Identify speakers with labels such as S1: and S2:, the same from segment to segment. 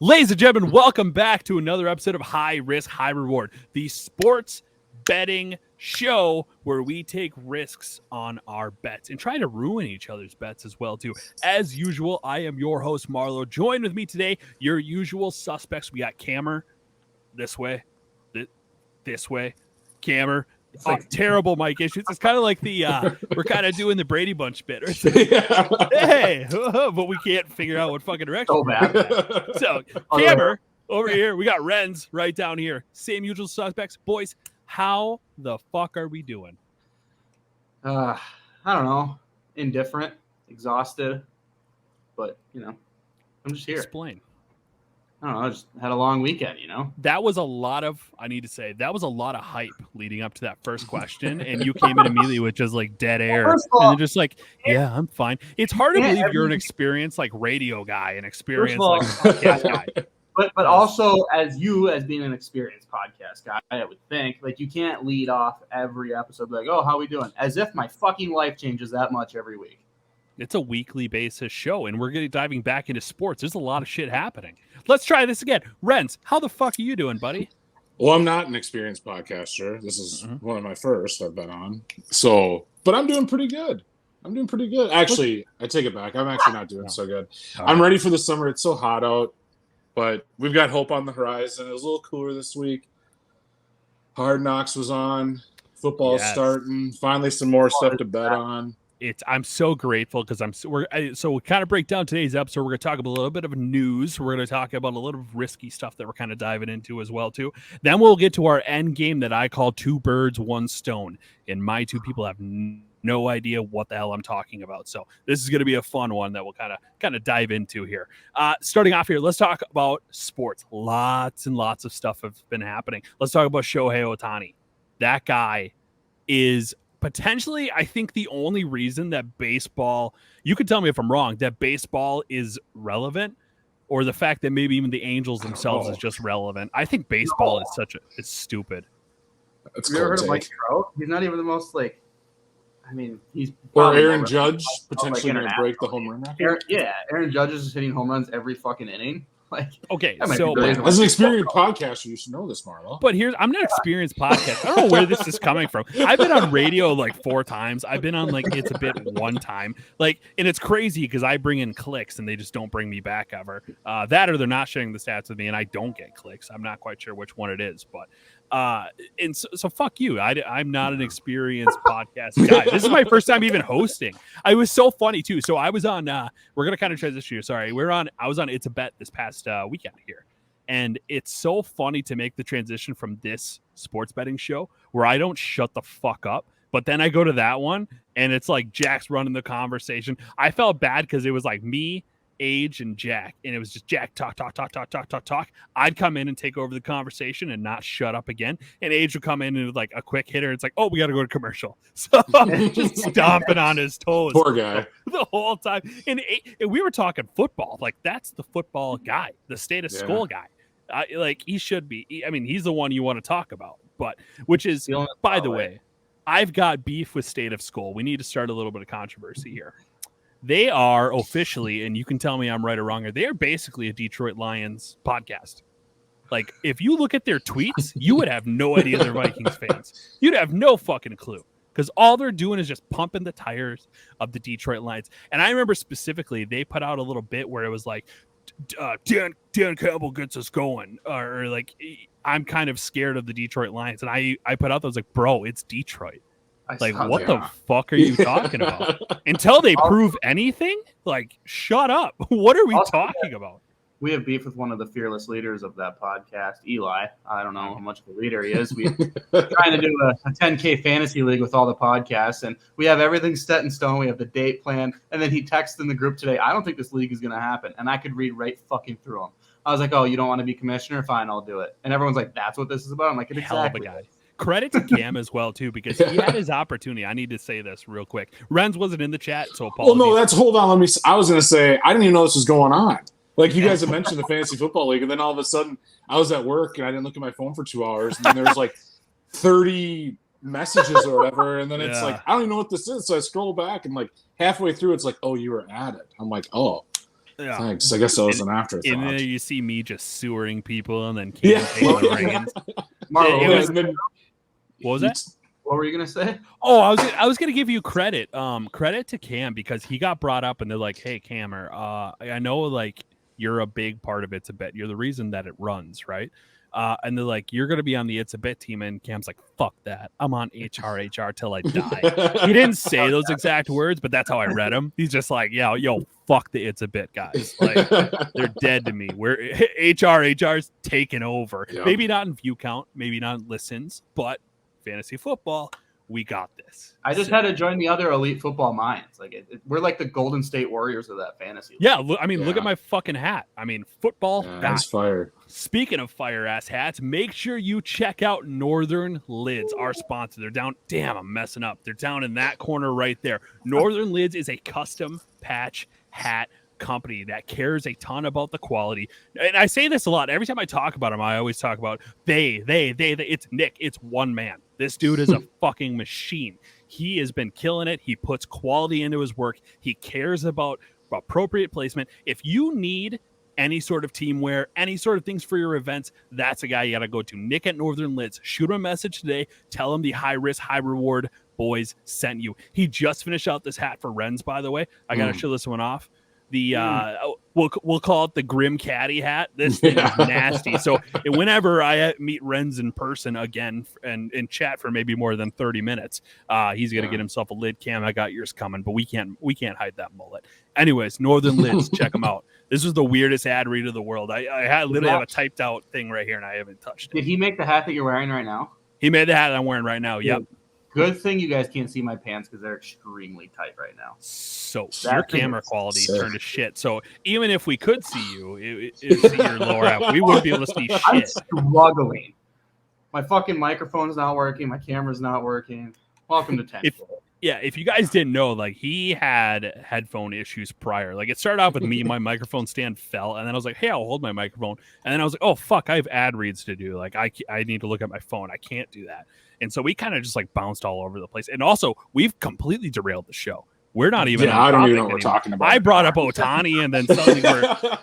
S1: Ladies and gentlemen, welcome back to another episode of High Risk, High Reward, the sports betting show where we take risks on our bets and try to ruin each other's bets as well, too. As usual, I am your host, Marlow. Join with me today, your usual suspects. We got Camer this way, this way, Camer. Terrible mic issues. It's kind of like the we're kind of doing the Brady Bunch bit. Hey, but we can't figure out what fucking direction.
S2: So bad.
S1: So, Camer over here. We got Renz right down here. Same usual suspects. Boys, how the fuck are we doing?
S2: I don't know. Indifferent, exhausted, but I'm just here.
S1: Explain.
S2: I don't know. I just had a long weekend,
S1: That was a lot of hype leading up to that first question, and you came in immediately with just like dead air, and then just like, yeah, I'm fine. It's hard to believe you're an experienced like radio guy, an experienced like podcast guy.
S2: But also as being an experienced podcast guy, I would think like you can't lead off every episode like, oh, how we doing? As if my fucking life changes that much every week.
S1: It's a weekly basis show, and we're going to diving back into sports. There's a lot of shit happening. Let's try this again. Renz, how the fuck are you doing, buddy?
S3: Well, I'm not an experienced podcaster. This is one of my first I've been on. But I'm doing pretty good. Actually, I take it back. I'm actually not doing so good. I'm ready for the summer. It's so hot out, but we've got hope on the horizon. It was a little cooler this week. Hard Knocks was on. Football's starting. Finally, some more stuff to bet on.
S1: I'm so grateful because we kind of break down today's episode. We're going to talk about a little bit of news. We're going to talk about a little bit of risky stuff that we're kind of diving into as well too. Then we'll get to our end game that I call two birds, one stone. And my two people have no idea what the hell I'm talking about. So this is going to be a fun one that we'll kind of dive into here. Starting off here, let's talk about sports. Lots and lots of stuff have been happening. Let's talk about Shohei Ohtani. That guy is potentially, I think, the only reason that baseball, you could tell me if I'm wrong, that baseball is relevant, or the fact that maybe even the Angels themselves is just relevant. I think baseball is it's stupid.
S2: Have you ever heard of Mike Trout? He's not even the most he's
S3: or Aaron Judge potentially going to break the home run record.
S2: Aaron Judge is hitting home runs every fucking inning.
S1: Okay,
S3: so as an experienced podcaster, you should know this, Marlow.
S1: But I'm not experienced podcast. I don't know where this is coming from. I've been on radio like 4 times. I've been on like It's a Bit one time. And it's crazy because I bring in clicks and they just don't bring me back ever. That or they're not sharing the stats with me and I don't get clicks. I'm not quite sure which one it is, but so fuck you. I'm not an experienced podcast guy. This is my first time even hosting. I was so funny too. So I was on we're gonna kind of transition here. Sorry, I was on It's a Bet this past weekend here, and it's so funny to make the transition from this sports betting show where I don't shut the fuck up, but then I go to that one and it's like Jack's running the conversation. I felt bad because it was like me, Age, and Jack, and it was just Jack talk. I'd come in and take over the conversation and not shut up again, and Age would come in and like a quick hitter. It's like, oh, we got to go to commercial, so I'm just stomping on his toes.
S3: Poor guy
S1: the whole time. And we were talking football, like that's the football guy, the state of school guy. He should be. He's the one you want to talk about, but which is, by the way, I've got beef with State of Skull. We need to start a little bit of controversy here. They are officially, and you can tell me I'm right or wrong, they are basically a Detroit Lions podcast. Like, if you look at their tweets, you would have no idea they're Vikings fans. You'd have no fucking clue. Because all they're doing is just pumping the tires of the Detroit Lions. And I remember specifically, they put out a little bit where it was like, Dan Campbell gets us going. Or like, I'm kind of scared of the Detroit Lions. And I put out, I was like, bro, it's Detroit. What the fuck are you talking about? Until they prove anything, shut up. What are we talking about?
S2: We have beef with one of the fearless leaders of that podcast, Eli. I don't know how much of a leader he is. We're trying to do a 10K fantasy league with all the podcasts, and we have everything set in stone. We have the date plan, and then he texted in the group today, I don't think this league is going to happen. And I could read right fucking through him. I was like, oh, you don't want to be commissioner? Fine, I'll do it. And everyone's like, that's what this is about? I'm like, exactly.
S1: Hell of a guy. Credit to Cam as well, too, because he had his opportunity. I need to say this real quick. Renz wasn't in the chat, so apologies.
S3: Well, no, hold on. I was going to say, I didn't even know this was going on. Like, you guys have mentioned the Fantasy Football League, and then all of a sudden, I was at work, and I didn't look at my phone for 2 hours, and then there was, 30 messages or whatever, and then it's I don't even know what this is, so I scroll back, and, halfway through, it's like, oh, you were at it. I'm like, oh.
S1: Yeah.
S3: Thanks. I guess that was an afterthought.
S1: And then you see me just sewering people, and then Cam taking the reins.
S2: Marlow,
S1: what was that?
S2: What were you gonna say?
S1: Oh, I was gonna give you credit. Credit to Cam because he got brought up, and they're like, "Hey, Cammer, I know like you're a big part of It's a Bet. You're the reason that it runs, right?" And they're like, "You're gonna be on the It's a Bet team," and Cam's like, "Fuck that! I'm on HR till I die." He didn't say those exact words, but that's how I read him. He's just like, yo, fuck the It's a Bet guys. Like they're dead to me. We're HR's taking over. Yep. Maybe not in view count, maybe not in listens, but fantasy football, we got this.
S2: I just had to join the other elite football minds. Like we're like the Golden State Warriors of that fantasy league.
S1: Yeah, look at my fucking hat. I mean, football.
S3: That's fire.
S1: Speaking of fire ass hats, make sure you check out Northern Lids, our sponsor. They're down. Damn, I'm messing up. They're down in that corner right there. Northern Lids is a custom patch hat company that cares a ton about the quality. And I say this a lot. Every time I talk about them, I always talk about they. It's Nick. It's one man. This dude is a fucking machine. He has been killing it. He puts quality into his work. He cares about appropriate placement. If you need any sort of team wear, any sort of things for your events, that's a guy you got to go to. Nick at Northern Lids. Shoot him a message today. Tell him the high risk, high reward boys sent you. He just finished out this hat for Renz, by the way. I got to show this one off. The we'll call it the Grim Caddy hat. This thing is nasty. So whenever I meet Renz in person again and chat for maybe more than 30 minutes, he's gonna get himself a lid cam. I got yours coming, but we can't hide that mullet. Anyways, Northern Lids, check them out. This was the weirdest ad read of the world. I literally have a typed out thing right here, and I haven't touched it.
S2: Did he make the hat that you're wearing right now?
S1: He made the hat I'm wearing right now. Yep.
S2: Good thing you guys can't see my pants because they're extremely tight right now.
S1: So your camera quality turned to shit. So even if we could see you, see your lower half, we wouldn't be able to see shit.
S2: I'm struggling. My fucking microphone's not working. My camera's not working. Welcome to 10.
S1: If you guys didn't know, like he had headphone issues prior. Like it started off with me, my microphone stand fell, and then I was like, "Hey, I'll hold my microphone." And then I was like, "Oh fuck, I have ad reads to do. Like I need to look at my phone. I can't do that." And so we kind of just like bounced all over the place. And also, we've completely derailed the show. We're not even.
S3: I don't even know what we're talking about.
S1: I brought up Ohtani, and then suddenly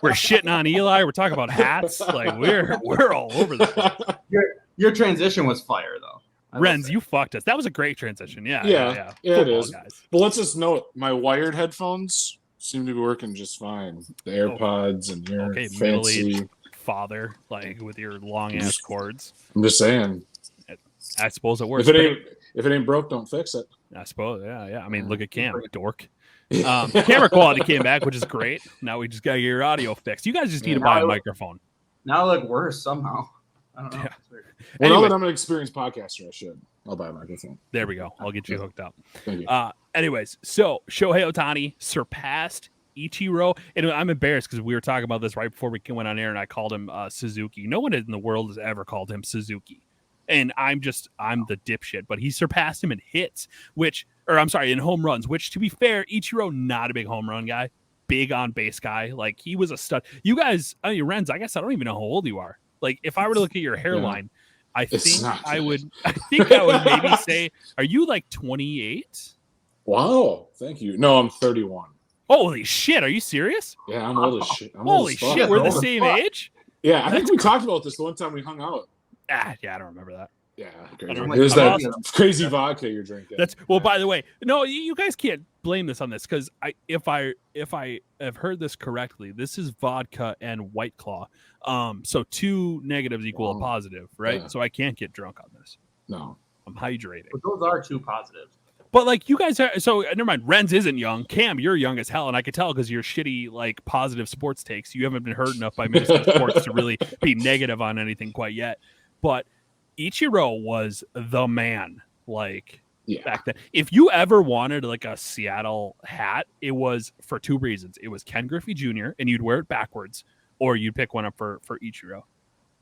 S1: we're shitting on Eli. We're talking about hats. Like we're all over the place.
S2: Your transition was fire, though.
S1: Renz, you fucked us. That was a great transition. Yeah,
S3: it is. Guys. But let's just note, my wired headphones seem to be working just fine. The AirPods and your fancy
S1: father, like with your long ass cords.
S3: I'm just saying.
S1: I suppose it works.
S3: If it ain't broke, don't fix it.
S1: I suppose, yeah. I mean, look at Cam, dork. Camera quality came back, which is great. Now we just got to get your audio fixed. You guys just need to buy a microphone.
S2: Now I look worse somehow. I don't know.
S1: Yeah.
S3: Well, now that I'm an experienced podcaster, I'll buy a microphone.
S1: There we go. I'll get you hooked up.
S3: Thank you.
S1: Anyways, so Shohei Ohtani surpassed Ichiro, and I'm embarrassed because we were talking about this right before we went on air, and I called him Suzuki. No one in the world has ever called him Suzuki. And I'm the dipshit, but he surpassed him in hits, in home runs, which to be fair, Ichiro, not a big home run guy, big on base guy. Like he was a stud. You guys, Renz, I guess I don't even know how old you are. Like if I were to look at your hairline, I think I would maybe say, are you like 28?
S3: Wow. Thank you. No, I'm 31.
S1: Holy shit. Are you serious?
S3: Yeah, I'm old as shit.
S1: Holy shit. We're the same age?
S3: Yeah. I think we talked about this the one time we hung out.
S1: Yeah, I don't remember that.
S3: Yeah, there's that crazy vodka you're drinking.
S1: By the way, no, you guys can't blame this on this because if I have heard this correctly, this is vodka and White Claw. So two negatives equal a positive, right? Yeah. So I can't get drunk on this.
S3: No,
S1: I'm hydrating.
S2: But those are two positives.
S1: But like you guys are, so never mind. Renz isn't young. Cam, you're young as hell, and I could tell because your shitty like positive sports takes. You haven't been hurt enough by Minnesota sports to really be negative on anything quite yet. But Ichiro was the man, back then. If you ever wanted like a Seattle hat, it was for two reasons. It was Ken Griffey Jr. and you'd wear it backwards, or you'd pick one up for Ichiro.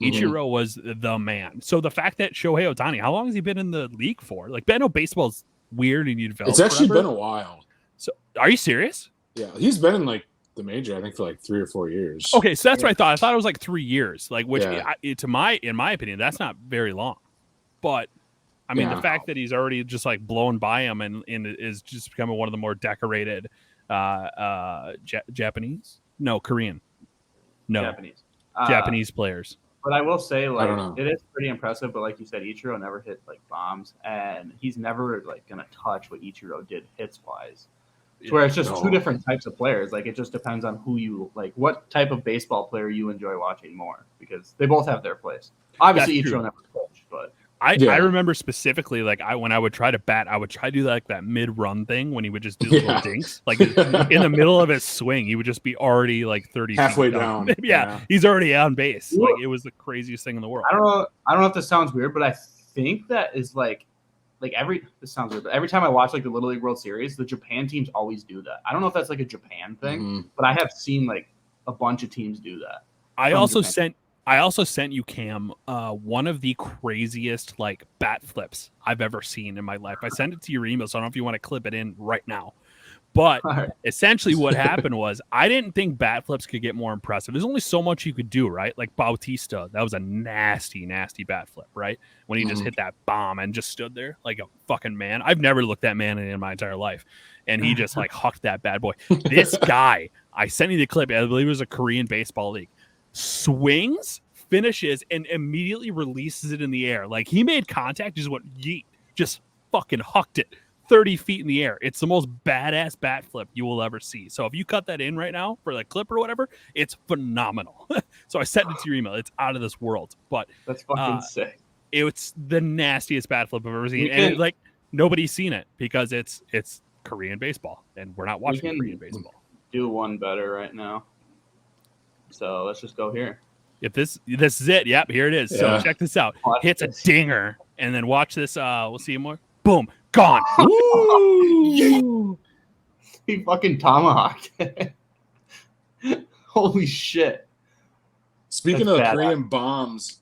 S1: Ichiro was the man. So the fact that Shohei Ohtani, how long has he been in the league for? Like, I know baseball's weird and you develop.
S3: It's actually been a while.
S1: So, are you serious?
S3: Yeah, he's been in like the major, I think, for like 3 or 4 years.
S1: Okay, so that's what I thought. I thought it was like 3 years, like in my opinion, that's not very long. But I mean, the fact that he's already just like blown by him and is just becoming one of the more decorated Japanese. No, Korean. No,
S2: Japanese.
S1: Japanese players.
S2: But I will say, like,
S3: don't know.
S2: it is pretty impressive. But like you said, Ichiro never hit like bombs, and he's never like gonna touch what Ichiro did hits wise. Where it's just two different types of players. Like, it just depends on who you like, what type of baseball player you enjoy watching more, because they both have their place. Obviously, Ichiro never coached, but
S1: I remember specifically, like, when I would try to bat, I would try to do like that mid-run thing when he would just do little dinks. Like, in the middle of his swing, he would just be already like 30
S3: halfway
S1: feet
S3: down.
S1: Yeah, he's already on base. Like, it was the craziest thing in the world.
S2: I don't know if this sounds weird, but I think that is like this sounds weird, but every time I watch like the Little League World Series, the Japan teams always do that. I don't know if that's like a Japan thing, but I have seen like a bunch of teams do that.
S1: I also sent you, Cam, one of the craziest like bat flips I've ever seen in my life. I sent it to your email, so I don't know if you want to clip it in right now. But essentially what happened was, I didn't think bat flips could get more impressive. There's only so much you could do, right? Like Bautista, that was a nasty, nasty bat flip, right? When he just hit that bomb and just stood there like a fucking man. I've never looked that man in my entire life. And he just like hucked that bad boy. This guy, I sent you the clip. I believe it was a Korean baseball league. Swings, finishes, and immediately releases it in the air. Like, he made contact, just went yeet, just fucking hucked it 30 feet in the air. It's the most badass bat flip you will ever see. So if you cut that in right now for the clip or whatever, it's phenomenal. So I sent it to your email. It's out of this world. But
S2: that's fucking sick.
S1: It's the nastiest bat flip I've ever seen. And like, nobody's seen it because it's Korean baseball, and we're not watching Korean baseball.
S2: Do one better right now. So let's just go here.
S1: If this is it. Yep, here it is. So check this out. Hits a dinger, and then watch this. We'll see more. Boom. Gone.
S2: He fucking tomahawked. Holy shit.
S3: Speaking of Korean bombs,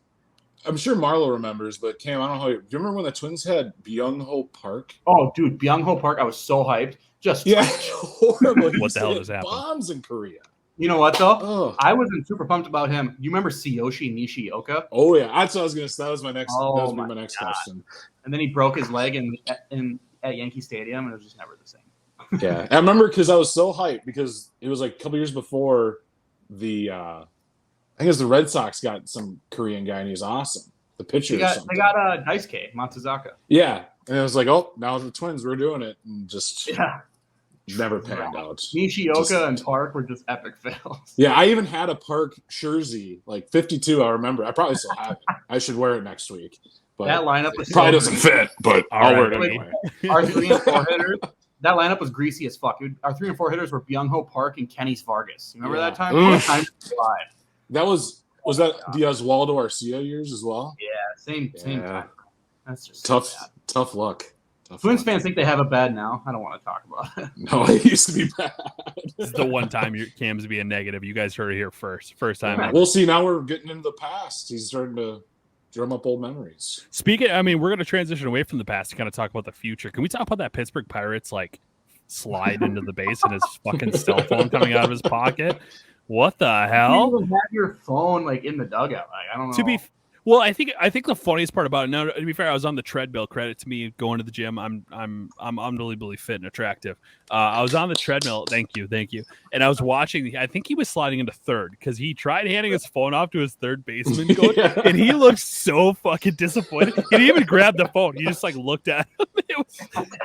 S3: I'm sure Marlow remembers, but Cam, I don't know. Do you remember when the Twins had Byung-ho Park?
S2: Oh, dude, Byung-ho Park. I was so hyped. Just
S3: horrible.
S1: What the hell just happened?
S3: Bombs in Korea.
S2: You know what though? I wasn't super pumped about him. You remember Tsuyoshi Nishioka?
S3: Oh yeah, that's what I was gonna say. That was my next. that was my next question.
S2: And then he broke his leg at Yankee Stadium, and it was just never the same.
S3: Yeah, I remember because I was so hyped because it was like a couple years before the. I think it was the Red Sox got some Korean guy, and he was awesome. The pitcher.
S2: They got Daisuke Matsuzaka.
S3: Yeah, and it was like, oh, now the Twins, we're doing it, and just never panned out.
S2: Nishioka and Park were just epic fails.
S3: Yeah, I even had a Park jersey, like 52. I remember. I probably still have it. I should wear it next week. But
S2: that lineup was
S3: probably doesn't fit, but I'll wear it anyway.
S2: Our 3 and 4 hitters. That lineup was greasy as fuck. Our 3 and 4 hitters were Byung-ho Park and Kenny Vargas. You remember that time?
S3: That was that the Oswaldo Arcia years as well?
S2: Yeah, same time. That's just
S3: tough luck.
S2: Twins fans think they have it bad now. I don't want to talk about it.
S3: No, it used to be bad.
S1: This is the one time Cam's being negative. You guys heard it here first. First time.
S3: We'll see. Now we're getting into the past. He's starting to drum up old memories.
S1: Speaking, I mean, we're going to transition away from the past to kind of talk about the future. Can we talk about that Pittsburgh Pirates like slide into the base and his fucking cell phone coming out of his pocket? What the hell?
S2: You even have your phone like in the dugout. Like, I don't know.
S1: Well, I think the funniest part about it. Now, to be fair, I was on the treadmill. Credit to me going to the gym. I'm unbelievably fit and attractive. I was on the treadmill. Thank you. And I was watching. I think he was sliding into third because he tried handing his phone off to his third baseman coach, and he looked so fucking disappointed. He didn't even grab the phone. He just like looked at him.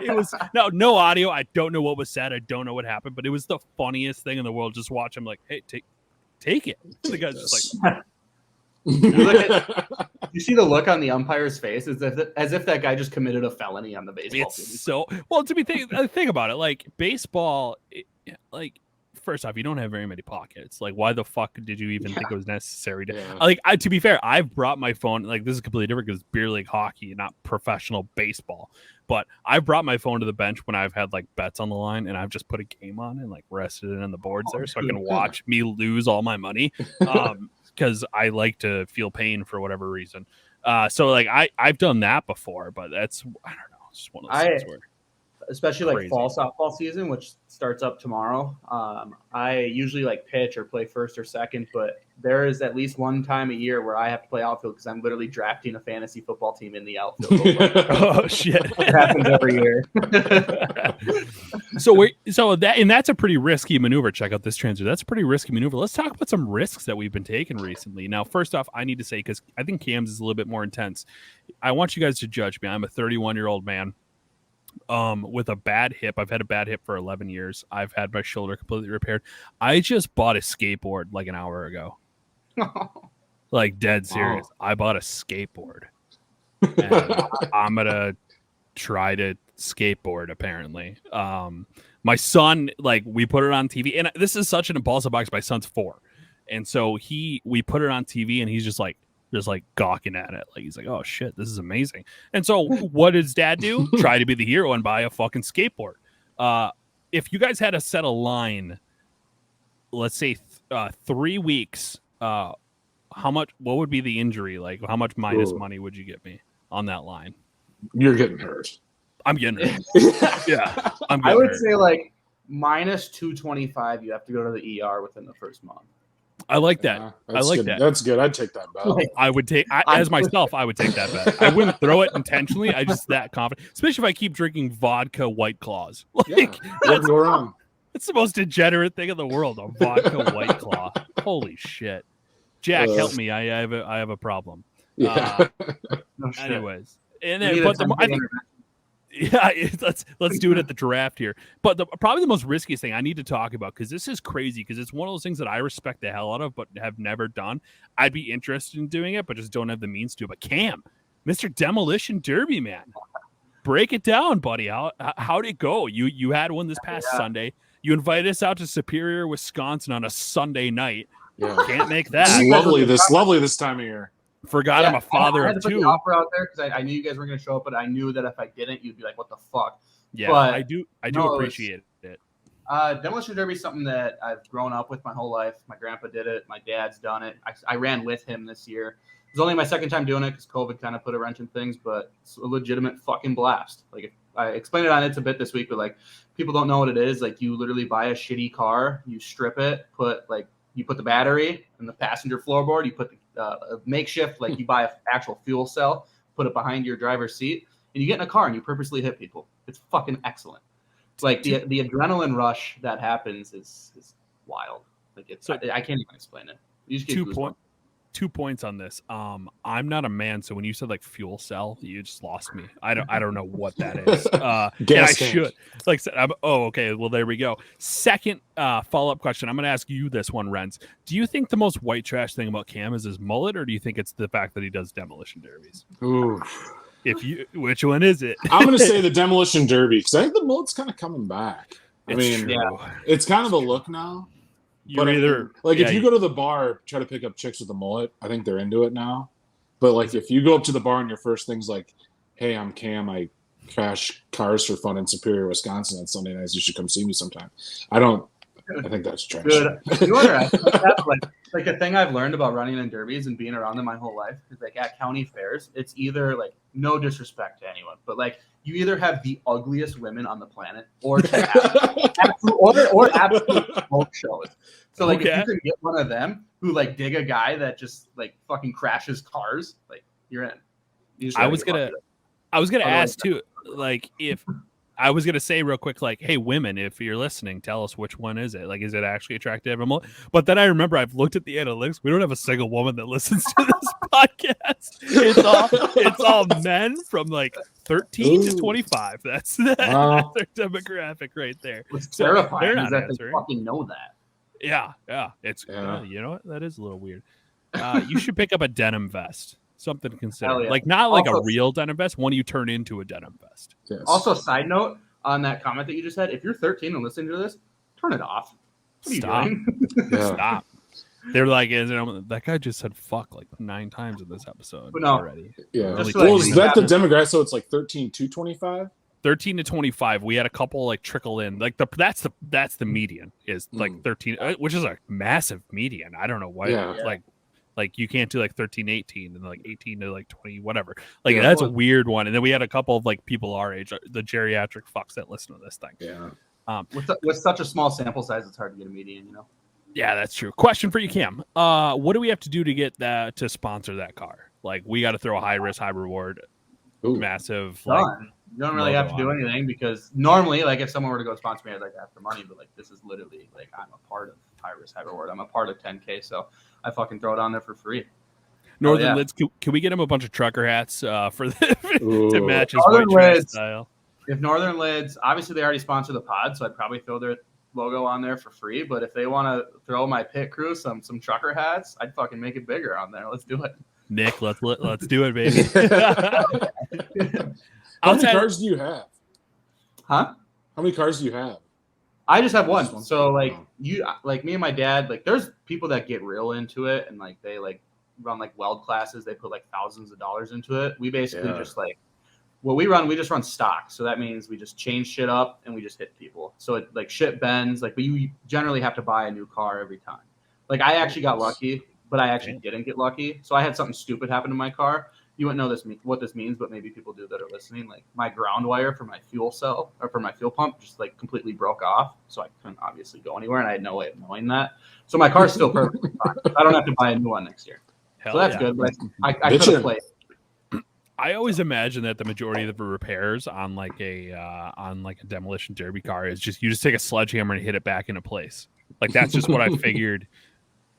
S1: It was no audio. I don't know what was said. I don't know what happened, but it was the funniest thing in the world. Just watch him like, hey, take it. The guy's just like.
S2: You see the look on the umpire's face as if that guy just committed a felony on the baseball team.
S1: So well to be think about it, like baseball, like first off, you don't have very many pockets. Like, why the fuck did you even think it was necessary to to be fair, I've brought my phone. Like, this is completely different because it's beer league hockey, not professional baseball. But I've brought my phone to the bench when I've had like bets on the line, and I've just put a game on and like rested it in the boards there so I can watch me lose all my money. Because I like to feel pain for whatever reason. So like I've done that before, but that's, I don't know, it's just one of those things where
S2: especially like
S1: Crazy.
S2: fall softball season, which starts up tomorrow. I usually like pitch or play first or second, but there is at least one time a year where I have to play outfield because I'm literally drafting a fantasy football team in the outfield.
S1: Oh shit!
S2: It happens every year.
S1: That's a pretty risky maneuver. Check out this transfer. That's a pretty risky maneuver. Let's talk about some risks that we've been taking recently. Now, first off, I need to say, because I think Cam's is a little bit more intense, I want you guys to judge me. I'm a 31-year-old man with a bad hip. I've had a bad hip for 11 years. I've had my shoulder completely repaired. I just bought a skateboard like an hour ago. Like dead serious. Wow. I bought a skateboard. And I'm gonna try to skateboard apparently. My son, like, we put it on TV, and this is such an impulsive box. My son's 4, and so we put it on TV, and he's just like gawking at it, like he's like, oh shit, this is amazing. And so what does dad do? Try to be the hero and buy a fucking skateboard. If you guys had to set a line, let's say 3 weeks, what would be the injury? Like, how much minus money would you get me on that line?
S3: You're getting hurt.
S1: I'm getting hurt. Yeah,
S2: I would say like minus 225. You have to go to the ER within the first month.
S1: I like that. I like
S3: good.
S1: that.
S3: That's good. I'd take that bet.
S1: I would take as myself. I would take that bet. I wouldn't throw it intentionally. I just that confident, especially if I keep drinking vodka White Claws. Like,
S3: wouldn't go wrong.
S1: It's the most degenerate thing in the world. A vodka White Claw. Holy shit, Jack, help me. I have a problem.
S3: Yeah.
S1: Anyways, and then let's do it at the draft here. But probably the most riskiest thing I need to talk about, because this is crazy, because it's one of those things that I respect the hell out of, but have never done. I'd be interested in doing it, but just don't have the means to. But Cam, Mr. Demolition Derby man, break it down, buddy. How'd it go? You had one this past Sunday. You invited us out to Superior, Wisconsin on a Sunday night.
S3: Yeah.
S1: Can't make that.
S3: It's lovely this time of year.
S1: Forgot I'm a father
S2: I had
S1: of
S2: to 2. Put the offer out there because I knew you guys weren't going to show up, but I knew that if I didn't, you'd be like, "What the fuck?"
S1: Yeah,
S2: but
S1: I do appreciate it.
S2: Demolition Derby is something that I've grown up with my whole life. My grandpa did it. My dad's done it. I ran with him this year. It was only my second time doing it because COVID kind of put a wrench in things, but it's a legitimate fucking blast. Like, I explained it on It's a Bit this week, but like, people don't know what it is. Like, you literally buy a shitty car, you strip it, you put the battery in the passenger floorboard, you put a makeshift, like you buy an actual fuel cell, put it behind your driver's seat, and you get in a car and you purposely hit people. It's fucking excellent. It's like the adrenaline rush that happens is wild. Like, I can't even explain it. You just get
S1: 2 points on this. I'm not a man, so when you said like fuel cell, you just lost me. I don't know what that is. And I should, like, okay. Well, there we go. Second follow-up question. I'm going to ask you this one, Renz. Do you think the most white trash thing about Cam is his mullet, or do you think it's the fact that he does demolition derbies?
S3: Ooh.
S1: Which one is it?
S3: I'm going to say the demolition derby, because I think the mullet's kind of coming back. It's kind of a look now. If you go to the bar, try to pick up chicks with a mullet, I think they're into it now. But like, if you go up to the bar and your first thing's like, "Hey, I'm Cam. I crash cars for fun in Superior, Wisconsin on Sunday nights. You should come see me sometime." I think that's trash.
S2: Good. Like a thing I've learned about running in derbies and being around them my whole life is, like, at county fairs, it's either, like, no disrespect to anyone, but like, you either have the ugliest women on the planet or absolute smoke shows. So like, if you can get one of them who like dig a guy that just like fucking crashes cars, like, you're in.
S1: I was gonna ask too, like, if I was going to say real quick, like, hey, women, if you're listening, tell us which one is it? Like, is it actually attractive? But then I remember I've looked at the analytics. We don't have a single woman that listens to this podcast. It's all men from like 13 to 25. That's their demographic right there.
S2: What's terrifying is that they fucking know that.
S1: Yeah. It's you know what? That is a little weird. You should pick up a denim vest. Something to consider. Like, not like also, a real denim vest, one you turn into a denim vest.
S2: Yes. Also, side note on that comment that you just had, if you're 13 and listening to this, turn it off.
S1: Stop. Stop. They're like, that guy just said fuck like 9 times in this episode already.
S3: Yeah. Is that the demographic? So it's like 13 to 25?
S1: 13 to 25. We had a couple like trickle in. Like that's the median is like 13, which is a massive median. I don't know why.
S3: Yeah.
S1: Like, Like you can't do like 13, 18 and like 18 to like 20, whatever. Like that's a weird one. And then we had a couple of like people our age, the geriatric fucks that listen to this thing.
S3: Yeah.
S2: With such a small sample size, it's hard to get a median, you know?
S1: Yeah, that's true. Question for you, Cam. What do we have to do to get that to sponsor that car? Like we got to throw a high risk, high reward, massive. Like,
S2: you don't really have to do anything because normally, like if someone were to go sponsor me, I'd like to ask for money. But like this is literally like I'm a part of high risk, high reward. I'm a part of 10K, so I fucking throw it on there for free.
S1: Northern Lids, can we get him a bunch of trucker hats for to match his white trash style?
S2: If Northern Lids, obviously they already sponsor the pod, so I'd probably throw their logo on there for free. But if they want to throw my pit crew some trucker hats, I'd fucking make it bigger on there. Let's do it.
S1: Nick, let's do it, baby.
S3: How many cars do you have?
S2: Huh?
S3: How many cars do you have?
S2: I just have one. So like me and my dad, like there's people that get real into it and like they like run like weld classes. They put like thousands of dollars into it. We basically just like what we just run stock. So that means we just change shit up and we just hit people. So it like shit bends. Like you generally have to buy a new car every time. Like I actually got lucky, but I actually didn't get lucky. So I had something stupid happen to my car. You wouldn't know what this means, but maybe people do that are listening. Like my ground wire for my fuel cell or for my fuel pump just like completely broke off. So I couldn't obviously go anywhere and I had no way of knowing that. So my car's still perfectly fine. I don't have to buy a new one next year. So that's good. But I could have played.
S1: I always imagine that the majority of the repairs on like a demolition derby car is you just take a sledgehammer and hit it back into place. Like that's just what I figured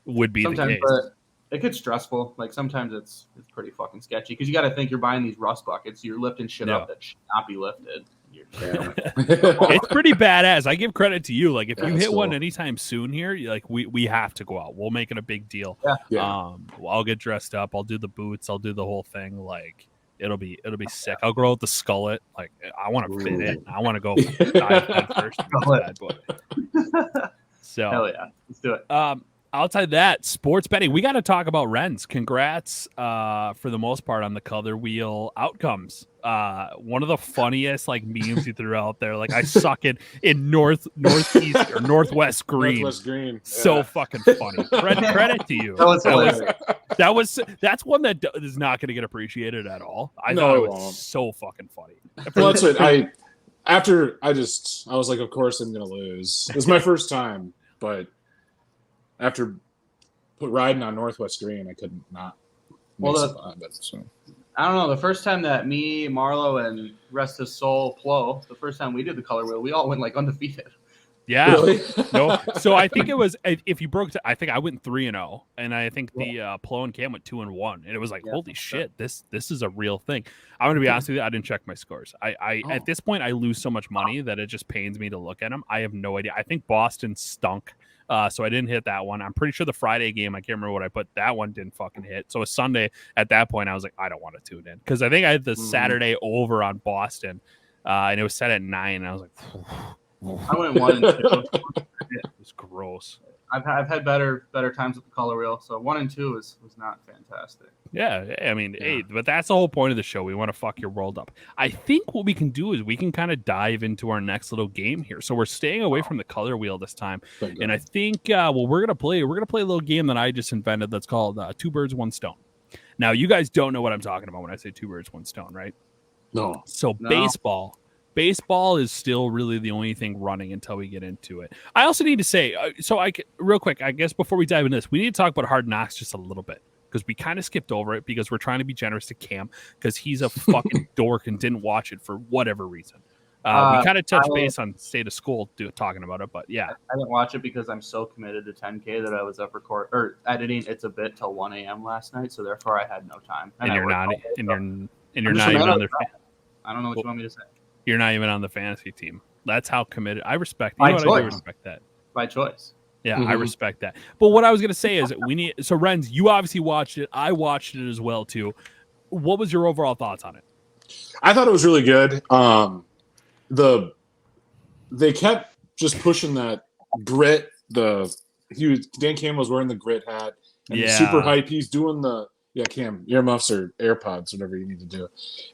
S1: would be the case.
S2: But it gets stressful. Like sometimes it's pretty fucking sketchy because you got to think you're buying these rust buckets. You're lifting shit up that should not be lifted.
S1: It's pretty badass. I give credit to you. Like if you hit one anytime soon here, like we have to go out. We'll make it a big deal. I'll get dressed up. I'll do the boots. I'll do the whole thing. Like it'll be sick. I'll grow out the skullet. Like I want to fit it. I want to go dive head first. Bad boy. So
S2: hell yeah, let's do it.
S1: Outside that, sports betting, we got to talk about Renz. Congrats for the most part on the color wheel outcomes. One of the funniest like memes you threw out there. Like I suck in northeast or northwest green.
S3: Northwest green.
S1: So fucking funny. Credit to you. That's one that is not going to get appreciated at all. I thought it was so fucking funny.
S3: Well, that's what I was like, of course I'm going to lose. It was my first time, but after riding on Northwest Green, I couldn't not.
S2: I don't know. The first time that me, Marlow, and rest his soul, Plo, the first time we did the color wheel, we all went like undefeated.
S1: Yeah.
S3: Really?
S1: No. So I think it was if you broke. I think I went 3-0, and I think the Plo and Cam went 2-1, and it was like, holy shit, this is a real thing. I'm gonna be honest with you. I didn't check my scores. At this point I lose so much money that it just pains me to look at them. I have no idea. I think Boston stunk. So I didn't hit that one. I'm pretty sure the Friday game, I can't remember what I put. That one didn't fucking hit. So a Sunday at that point, I was like, I don't want to tune in because I think I had the Saturday over on Boston, and it was set at 9. And I was like,
S2: I went 1-2.
S1: It was gross.
S2: I've had better times with the color wheel. So 1 and 2 was not fantastic.
S1: Yeah, I mean, hey, but that's the whole point of the show. We want to fuck your world up. I think what we can do is we can kind of dive into our next little game here. So we're staying away from the color wheel this time, and I think we're gonna play a little game that I just invented that's called 2 Birds, 1 Stone. Now you guys don't know what I'm talking about when I say 2 birds, 1 stone, right?
S3: No.
S1: So baseball is still really the only thing running until we get into it. I also need to say, real quick, I guess before we dive into this, we need to talk about Hard Knocks just a little bit because we kind of skipped over it because we're trying to be generous to Cam because he's a fucking dork and didn't watch it for whatever reason. We kind of touched base on State of School talking about it, but yeah.
S2: I didn't watch it because I'm so committed to 10K that I was up editing It's a Bit till 1 a.m. last night, so therefore I had no time.
S1: And you're not even on their
S2: I don't know what you want me to say.
S1: You're not even on the fantasy team. That's how committed. I respect. I do respect that.
S2: By choice.
S1: Yeah, I respect that. But what I was going to say is so Renz, you obviously watched it. I watched it as well, too. What was your overall thoughts on it?
S3: I thought it was really good. They kept just pushing that grit. Dan Campbell was wearing the grit hat. And he's super hype. He's doing Cam, earmuffs or AirPods, whatever you need to do.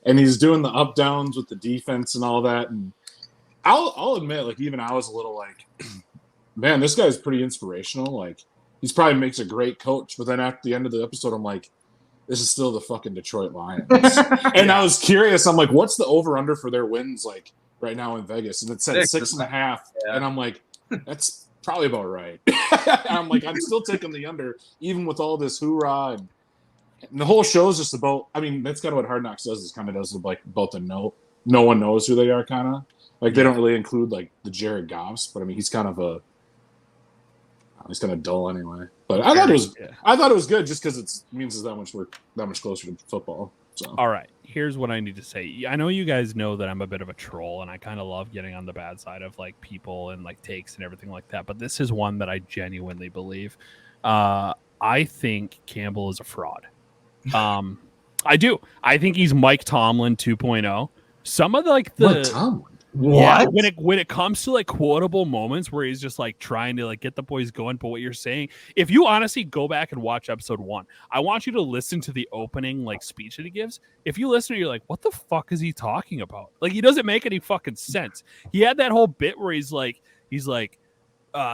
S3: And he's doing the up downs with the defense and all that. And I'll admit, like, even I was a little like, man, this guy's pretty inspirational. Like, He's probably makes a great coach. But then at the end of the episode, I'm like, this is still the fucking Detroit Lions. And I was curious. I'm like, what's the over-under for their wins like right now in Vegas? And it said 6.5. Yeah. And I'm like, that's probably about right. I'm like, I'm still taking the under, even with all this hoorah. And the whole show is just about, I mean, that's kind of what Hard Knocks does, is kind of does like about the no one knows who they are kind of. Like, they don't really include like the Jared Goffs, but I mean, he's kind of dull anyway. But I thought it was good just because it means it's that much closer to football. So.
S1: All right, here's what I need to say. I know you guys know that I'm a bit of a troll, and I kind of love getting on the bad side of like people and like takes and everything like that. But this is one that I genuinely believe. I think Campbell is a fraud. I do. I think he's Mike Tomlin 2.0. Some of Mike
S3: Tomlin.
S1: What? Yeah, when it comes to like quotable moments where he's just like trying to like get the boys going, but what you're saying, if you honestly go back and watch episode 1, I want you to listen to the opening like speech that he gives. If you listen, you're like, what the fuck is he talking about? Like, he doesn't make any fucking sense. He had that whole bit where he's like,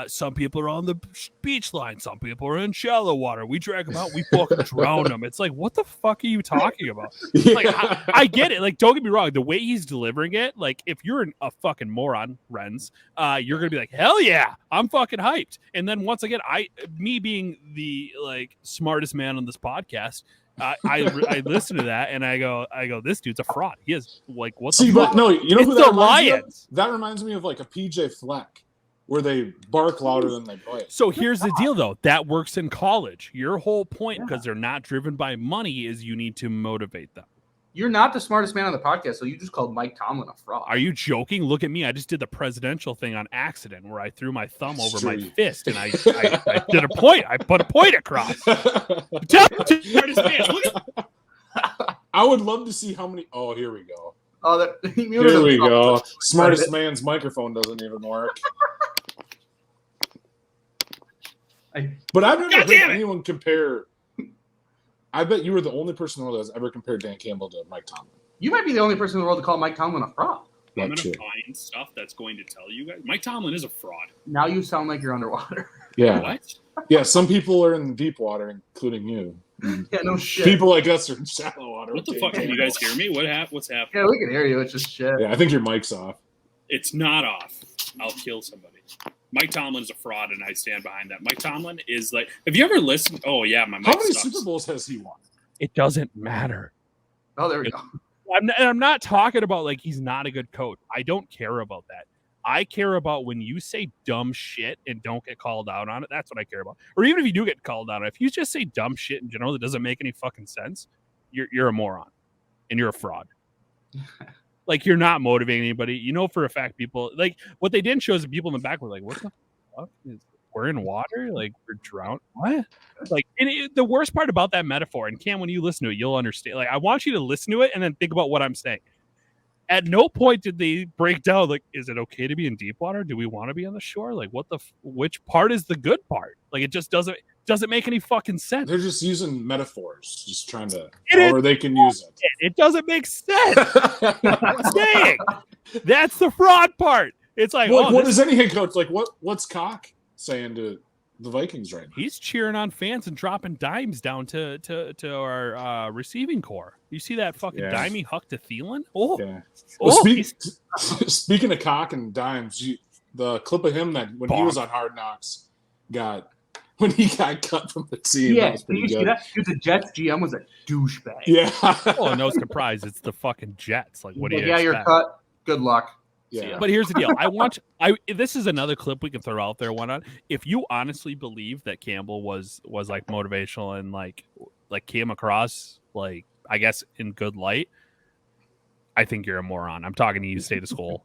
S1: some people are on the beach line, some people are in shallow water. We drag them out, we fucking drown them. It's like, what the fuck are you talking about? Like, I get it. Like, don't get me wrong. The way he's delivering it, like, if you're a fucking moron, Renz, you're gonna be like, hell yeah, I'm fucking hyped. And then once again, me being the like smartest man on this podcast, I listen to that and I go, this dude's a fraud. He is like, what the fuck?
S3: But no, you know
S1: it's
S3: who that
S1: the Lions.
S3: That reminds me of like a PJ Fleck, where they bark louder than they bite.
S1: So here's the deal, though. That works in college. Your whole point, because they're not driven by money, is you need to motivate them.
S2: You're not the smartest man on the podcast, so you just called Mike Tomlin a fraud.
S1: Are you joking? Look at me. I just did the presidential thing on accident where I threw my thumb over my fist, and I did a point. I put a point across.
S3: I would love to see how many. Oh, here we go.
S2: Oh,
S3: here we go. Smartest man's microphone doesn't even work. But I've never heard anyone compare. I bet you were the only person in the world that's ever compared Dan Campbell to Mike Tomlin.
S2: You might be the only person in the world to call Mike Tomlin a fraud.
S1: I'm going to find stuff that's going to tell you guys. Mike Tomlin is a fraud.
S2: Now you sound like you're underwater.
S3: Yeah.
S1: What?
S3: Yeah, some people are in deep water, including you.
S2: Yeah, no shit.
S3: People like us are in shallow water.
S1: What the fuck? Can you guys hear me? What's happening?
S2: Yeah, we can hear you. It's just shit.
S3: Yeah, I think your mic's off.
S1: It's not off. I'll kill somebody. Mike Tomlin is a fraud, and I stand behind that. Mike Tomlin is like, have you ever listened? Oh, yeah, my mic
S3: How many
S1: sucks.
S3: Super Bowls has he won?
S1: It doesn't matter.
S2: Oh, there we go.
S1: I'm not talking about like he's not a good coach. I don't care about that. I care about when you say dumb shit and don't get called out on it. That's what I care about. Or even if you do get called out on it, if you just say dumb shit in general that doesn't make any fucking sense, you're a moron and you're a fraud. Like, you're not motivating anybody. You know for a fact people like what they didn't show is the people in the back were like, what the fuck? We're in water? Like, we're drowned? What? Like, the worst part about that metaphor, and Cam, when you listen to it, you'll understand. Like, I want you to listen to it and then think about what I'm saying. At no point did they break down, like, is it okay to be in deep water? Do we want to be on the shore? Like, which part is the good part? Like, it just doesn't make any fucking sense.
S3: They're just using metaphors, just trying to, however they can use it.
S1: It doesn't make sense. I'm saying that's the fraud part. It's like,
S3: what is any head coach like? What's Cock saying to the Vikings right now?
S1: He's cheering on fans and dropping dimes down to our receiving core. You see that fucking dimey huck to Thielen? Oh,
S3: yeah. Well, speaking of Cock and dimes, the clip of him that when he was on Hard Knocks when he got cut from the team.
S2: Yeah,
S3: that was pretty good.
S2: The Jets GM was a douchebag.
S3: Yeah.
S1: Oh, no surprise. It's the fucking Jets. Like, what do you expect?
S2: You're cut. Good luck.
S3: Yeah.
S1: But here's the deal. This is another clip we can throw out there. If you honestly believe that Campbell was like motivational and like came across like, I guess, in good light, I think you're a moron. I'm talking to you, State of School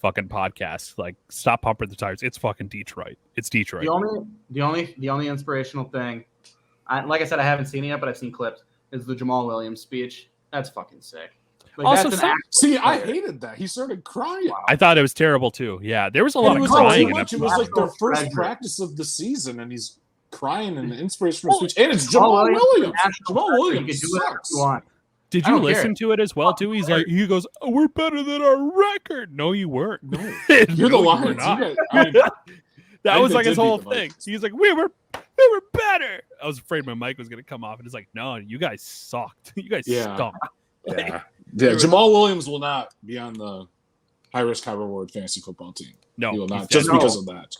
S1: fucking podcast. Like, stop pumping the tires. It's fucking Detroit. It's Detroit.
S2: The only inspirational thing, like I said, I haven't seen it yet, but I've seen clips, is the Jamal Williams speech. That's fucking sick. Like,
S1: also,
S3: I hated that. He started crying. Wow.
S1: I thought it was terrible too. Yeah, there was a lot of crying.
S3: It was like their first practice of the season, and he's crying in the inspirational speech. And it's Jamal Williams. Jamal Williams sucks.
S1: Did you listen to it as well too? He goes, "Oh, we're better than our record." No, you weren't. No,
S3: you're the Lions.
S1: That was like his whole thing. He's like, we were They were better. I was afraid my mic was going to come off, and it's like, no, you guys sucked. You guys stunk.
S3: Yeah. Jamal Williams will not be on the high risk, high reward fantasy football team.
S1: No,
S3: he will not, just because of that.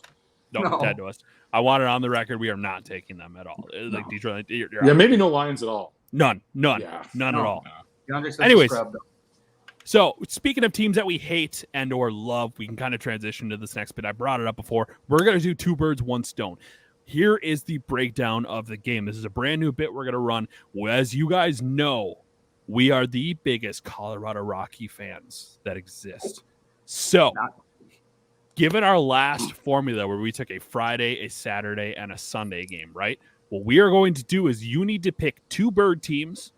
S1: No, dead to us. I want it on the record. We are not taking them at all. Like Detroit,
S3: maybe no Lions at all.
S1: None
S3: Yeah.
S1: None at all.
S2: No.
S1: Anyways, so speaking of teams that we hate and or love, we can kind of transition to this next bit. I brought it up before. We're going to do 2 birds, 1 stone. Here is the breakdown of the game. This is a brand new bit we're going to run. As you guys know, we are the biggest Colorado Rocky fans that exist. So, given our last formula where we took a Friday, a Saturday, and a Sunday game, right? What we are going to do is you need to pick 2 bird teams.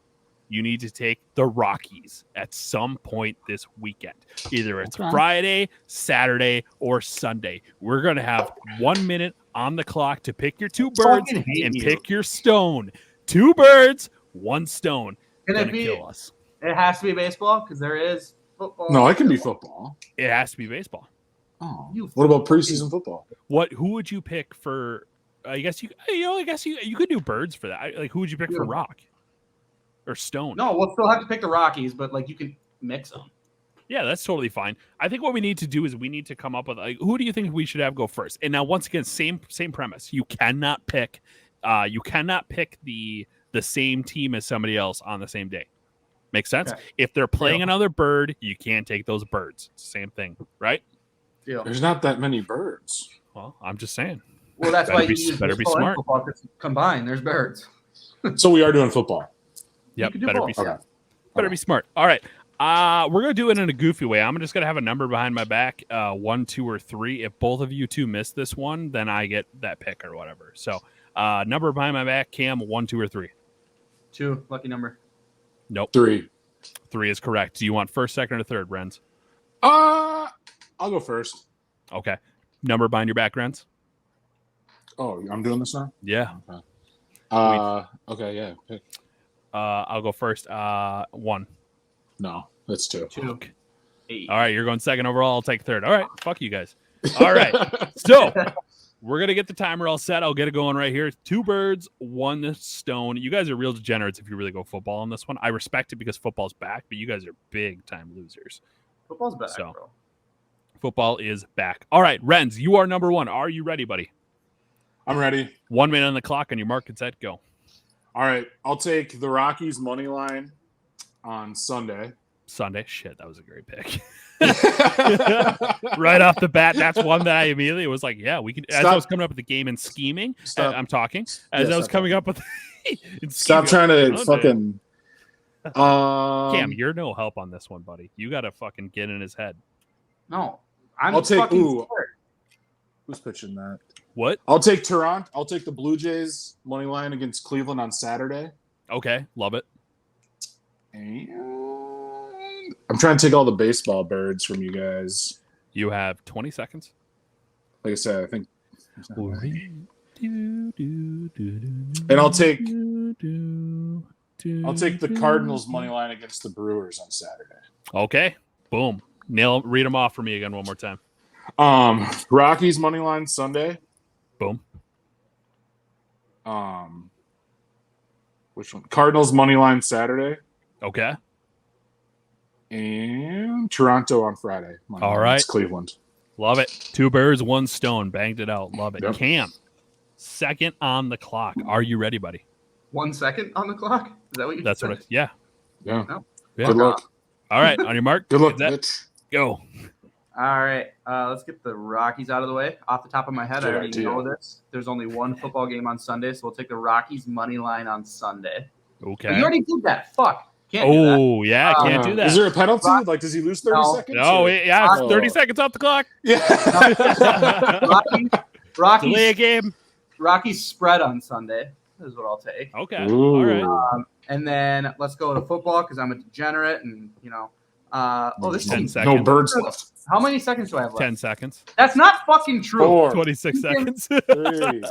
S1: You need to take the Rockies at some point this weekend. Either it's Friday, Saturday, or Sunday. We're going to have 1 minute on the clock to pick your 2 birds and pick your stone. 2 birds, 1 stone.
S2: Can it be? Kill us. It has to be baseball because there is football.
S3: No, it can be football.
S1: It has to be baseball.
S3: Oh, what about preseason football?
S1: Who would you pick for? I guess you could do birds for that. Like, who would you pick for rock or stone?
S2: No, we'll still have to pick the Rockies, but like you can mix them.
S1: Yeah, that's totally fine. I think what we need to do is we need to come up with like, who do you think we should have go first? And now once again, same premise. You cannot pick the same team as somebody else on the same day. Makes sense? Okay. If they're playing another bird, you can't take those birds. It's the same thing, right?
S2: Yeah.
S3: There's not that many birds.
S1: Well, I'm just saying.
S2: Well, that's why you
S1: better be smart.
S2: Combined, there's birds.
S3: So we are doing football.
S1: Yep, better be smart. Better be smart. All right. We're gonna do it in a goofy way. I'm just gonna have a number behind my back, 1, 2, or 3. If both of you 2 miss this one, then I get that pick or whatever. So, number behind my back, Cam, 1, 2, or 3.
S2: 2, lucky number.
S1: Nope.
S3: 3.
S1: 3 is correct. Do you want first, second, or third, Renz?
S3: I'll go first.
S1: Okay. Number behind your back, Renz?
S3: Oh, I'm doing this now?
S1: Yeah.
S3: Okay, yeah. Pick.
S1: I'll go first. 1.
S3: No, that's 2.
S2: 2. 8.
S1: All right, you're going second overall. I'll take third. All right, fuck you guys. All right. So we're going to get the timer all set. I'll get it going right here. 2 birds, 1 stone. You guys are real degenerates if you really go football on this one. I respect it because football's back, but you guys are big-time losers.
S2: Football's back, bro.
S1: Football is back. All right, Renz, you are number 1. Are you ready, buddy?
S3: I'm ready.
S1: 1 minute on the clock on your mark and set, go.
S3: All right, I'll take the Rockies money line on Sunday.
S1: Shit, that was a great pick. Right off the bat, that's one that I immediately was like, yeah, we can. As I was coming up with the game and scheming, I'm talking. As I was coming up with
S3: stop trying to fucking
S1: Cam, you're no help on this one, buddy. You got to fucking get in his head.
S2: No,
S3: I'll take who's pitching that?
S1: What?
S3: I'll take Toronto. I'll take the Blue Jays money line against Cleveland on Saturday.
S1: Okay, love it.
S3: And I'm trying to take all the baseball birds from you guys.
S1: You have 20 seconds.
S3: Like I said, I think. And I'll take the Cardinals money line against the Brewers on Saturday.
S1: Okay, boom. Read them off for me again one more time.
S3: Rockies money line Sunday.
S1: Boom.
S3: Which one? Cardinals money line Saturday.
S1: Okay.
S3: And Toronto on Friday.
S1: All right.
S3: Cleveland.
S1: Love it. 2 birds, 1 stone. Banged it out. Love it.
S3: Yep.
S1: Cam, second on the clock. Are you ready, buddy?
S2: 1 second on the clock? Is that what you
S1: That's
S2: said?
S1: what yeah.
S3: Yeah.
S2: No.
S1: Yeah.
S3: Good luck.
S1: All right. On your mark.
S3: Good luck, bitch.
S1: Go.
S2: All right. Let's get the Rockies out of the way. Off the top of my head, I already know this. There's only 1 football game on Sunday, so we'll take the Rockies money line on Sunday.
S1: Okay.
S2: But you already did that. Fuck. Can't do that.
S1: Yeah, can't do that.
S3: Is there a penalty? Like, does he lose 30 seconds?
S1: No, yeah, it's 30 seconds off the clock.
S3: Yeah.
S2: Rockies.
S1: Delay a game.
S2: Rockies spread on Sunday is what I'll take.
S1: Okay. Ooh. All right.
S2: And then let's go to football because I'm a degenerate and, this
S1: 10 seconds.
S3: No birds left.
S2: How many seconds do I have left?
S1: 10 seconds.
S2: That's not fucking true.
S3: 4.
S1: 26 seconds.
S3: 3.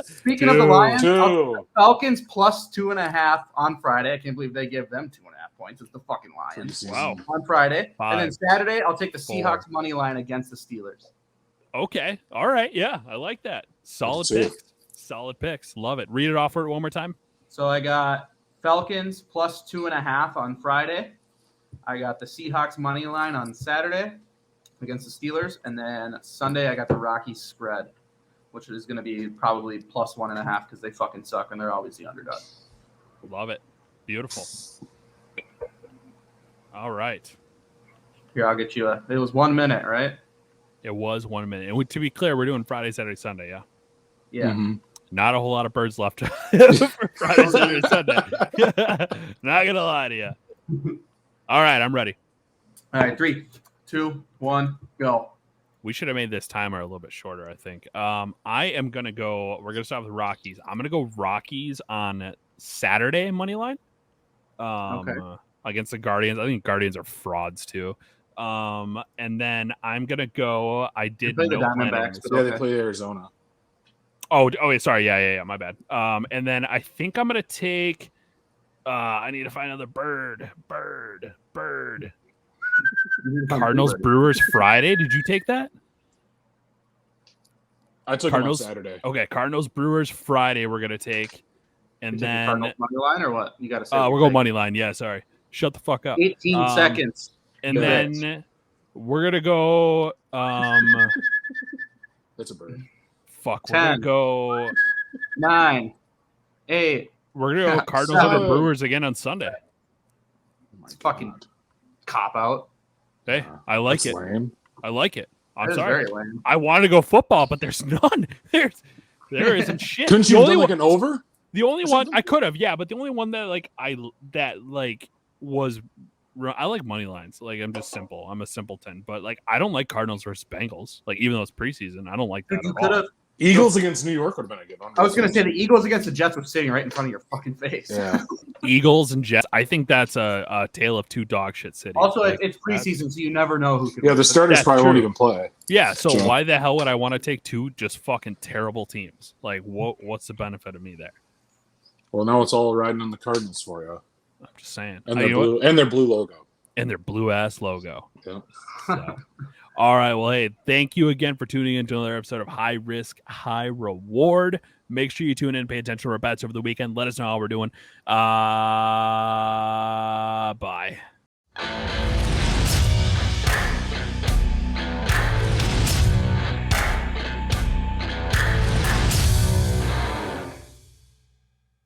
S2: Speaking of the Lions,
S3: 2.
S2: Falcons plus 2.5 on Friday. I can't believe they give them 2.5 points. It's the fucking Lions.
S1: Wow.
S2: On Friday.
S1: 5,
S2: and then Saturday, I'll take the
S1: 4.
S2: Seahawks money line against the Steelers.
S1: Okay. All right. Yeah, I like that. Solid pick. Solid picks. Love it. Read it off for it one more time.
S2: So I got Falcons plus 2.5 on Friday. I got the Seahawks money line on Saturday against the Steelers. And then Sunday I got the Rockies spread, which is going to be probably plus 1.5 because they fucking suck and they're always the underdog.
S1: Love it. Beautiful. All right.
S2: Here, I'll get you it was 1 minute, right?
S1: It was 1 minute. And to be clear, we're doing Friday, Saturday, Sunday, yeah?
S2: Yeah.
S3: Mm-hmm.
S1: Not a whole lot of birds left for Friday, Saturday, Sunday. Not going to lie to you. All right, I'm ready.
S2: All right, 3, 2, 1, go.
S1: We should have made this timer a little bit shorter, I think. I am going to go – we're going to start with Rockies. I'm going to go Rockies on Saturday money line against the Guardians. I think Guardians are frauds too. And then I'm going to go – I did
S2: They play
S1: no
S2: the
S1: planning.
S2: Diamondbacks, but
S3: Yeah,
S2: okay.
S3: they play Arizona.
S1: Oh, sorry. Yeah. My bad. And then I think I'm going to take I need to find another bird. Cardinals Brewers Friday. Did you take that?
S3: I took
S1: Cardinals
S3: them on Saturday.
S1: Okay, Cardinals Brewers Friday we're going to take. And then
S2: Cardinals money line or what? You got to say.
S1: we're going money line. Yeah, sorry. Shut the fuck up.
S2: 18 seconds.
S1: And
S2: Go
S1: then we're going to go
S3: That's a bird.
S1: fuck,
S2: 10,
S1: we're going to go
S2: 9, 8.
S1: We're going to go Cardinals over
S2: 7.
S1: Brewers again on Sunday.
S3: Oh my
S2: It's fucking
S3: God.
S2: cop out.
S1: Hey, I like
S3: That's
S1: it.
S3: lame.
S1: I like it. I'm
S2: That is
S1: sorry.
S2: very lame.
S1: I wanted to go football, but there's none. There isn't shit.
S3: Couldn't
S1: The
S3: you have
S1: only
S3: done like
S1: one-
S3: an over?
S1: The only
S3: or
S1: one
S3: something?
S1: I could have, yeah, but the only one that was I like money lines. Like I'm just simple. I'm a simpleton. But like I don't like Cardinals versus Bengals. Like even though it's preseason, I don't like that
S2: You
S1: at
S2: could
S1: all.
S2: have.
S3: Eagles against New York would have been a good one.
S2: I was going to say the Eagles against the Jets was sitting right in front of your fucking face.
S3: Yeah.
S1: Eagles and Jets. I think that's a tale of two dog shit cities.
S2: Also,
S1: Like,
S2: it's preseason, so you never know who could.
S3: Yeah,
S2: win.
S3: the starters
S1: That's
S3: probably won't
S1: true.
S3: even play.
S1: yeah. So
S3: Sure.
S1: why the hell would I want to take two just fucking terrible teams? Like what's the benefit of me there?
S3: Well, now it's all riding on the Cardinals for you.
S1: I'm just saying.
S3: And
S1: You
S3: their
S1: know what?
S3: blue and their blue logo.
S1: And their blue ass logo.
S3: Yeah.
S1: So, all right. Well, hey, thank you again for tuning in to another episode of High Risk, High Reward. Make sure you tune in and pay attention to our bets over the weekend. Let us know how we're doing. Bye.